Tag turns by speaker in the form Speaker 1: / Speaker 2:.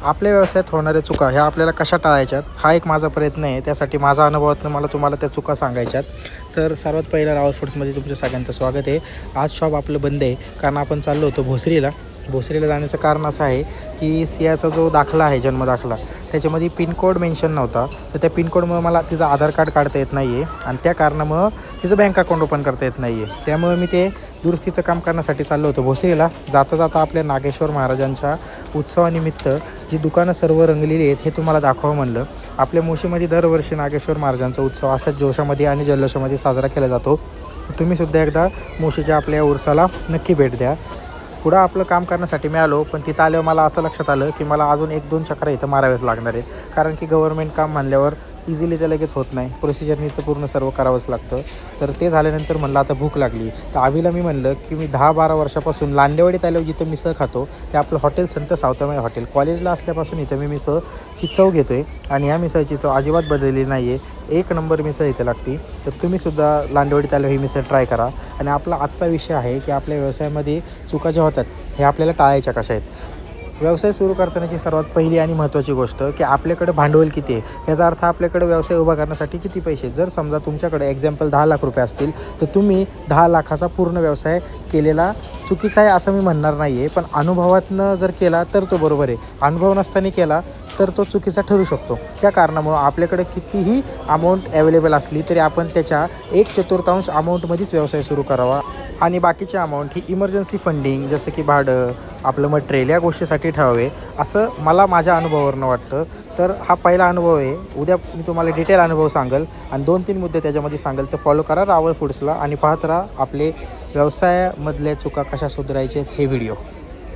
Speaker 1: आपल्या व्यवसायात होणाऱ्या चुका ह्या आपल्याला कशा टाळायच्यात हा एक माझा प्रयत्न आहे. त्यासाठी माझा अनुभवातून मला तुम्हाला त्या चुका सांगायच्यात. तर सर्वात पहिलं रावल फूड्समध्ये तुमच्या सगळ्यांचं स्वागत आहे. आज शॉप आपलं बंद आहे कारण आपण चाललो होतो भोसरीला. भोसरीला जाण्याचं कारण असं आहे की सियाचा जो दाखला आहे, जन्म दाखला, त्याच्यामध्ये पिनकोड मेन्शन नव्हता. तर त्या पिनकोडमुळं मला तिचं आधार कार्ड काढता येत नाही आहे आणि त्या कारणामुळं तिचं बँक अकाउंट ओपन करता येत नाही आहे. त्यामुळे मी ते दुरुस्तीचं काम करण्यासाठी चाललो होतो भोसरीला. जाता जाता आपल्या नागेश्वर महाराजांच्या उत्सवानिमित्त जी दुकानं सर्व रंगलेली आहेत हे तुम्हाला दाखवावं म्हणलं. आपल्या मोशीमध्ये दरवर्षी नागेश्वर महाराजांचा उत्सव अशाच जोशामध्ये आणि जल्लोषामध्ये साजरा केला जातो. तर तुम्हीसुद्धा एकदा मोशीच्या आपल्या उरसाला नक्की भेट द्या. पुढं आपलं काम करण्यासाठी मी आलो, पण तिथं आल्यावर मला असं लक्षात आलं की मला अजून 1-2 चक्रा इथं माराव्याच लागणार आहेत. कारण की गव्हर्नमेंट काम म्हणल्यावर इझिली ते लगेच होत नाही, प्रोसिजरनी तर पूर्ण सर्व करावंच लागतं. तर ते झाल्यानंतर म्हणलं आता भूक लागली. तर आवीला मी म्हणलं की मी 10-12 वर्षापासून लांडेवाडीत आल्यावर जिथं मिसळ खातो ते आपलं हॉटेल संत सावतामाई हॉटेल. कॉलेजला असल्यापासून इथं मी मिसळची चव घेतो आहे आणि ह्या मिसळची चव अजिबात बदललेली नाही आहे. 1 नंबर मिसळ इथं लागते. तर तुम्हीसुद्धा लांडेवाडीत आल्यावर ही मिसळ ट्राय करा. आणि आपला आजचा विषय आहे की आपल्या व्यवसायामध्ये चुका ज्या होतात हे आपल्याला टाळायच्या कशा आहेत. व्यवसाय सुरू करतानाची सर्वात पहिली आणि महत्त्वाची गोष्ट की आपल्याकडे भांडवल किती आहे. याचा अर्थ आपल्याकडे व्यवसाय उभा करण्यासाठी किती पैसे. जर समजा तुमच्याकडे एक्झाम्पल 10 लाख रुपये असतील तर तुम्ही 10 लाखाचा पूर्ण व्यवसाय केलेला चुकीचा आहे असं मी म्हणणार नाही आहे. पण अनुभवातनं जर केला तर तो बरोबर आहे. अनुभव नसताना केला तर तो चुकीचा ठरू शकतो. त्या कारणामुळं आपल्याकडे कितीही अमाऊंट अवेलेबल असली तरी आपण त्याच्या 1/4 अमाऊंटमध्येच व्यवसाय सुरू करावा. आणि बाकीचे अमाऊंट ही इमर्जन्सी फंडिंग जसं की भाडं, आपलं मटेरियल या गोष्टीसाठी ठेवावे असं मला माझ्या अनुभवावरून वाटतं. तर हा पहिला अनुभव आहे. उद्या मी तुम्हाला डिटेल अनुभव सांगेल आणि 2-3 मुद्दे त्याच्यामध्ये सांगेल. तर फॉलो करा रावल फूड्सला आणि पाहत राहा आपले व्यवसायामधल्या चुका कशा सुधारायचे हे व्हिडिओ.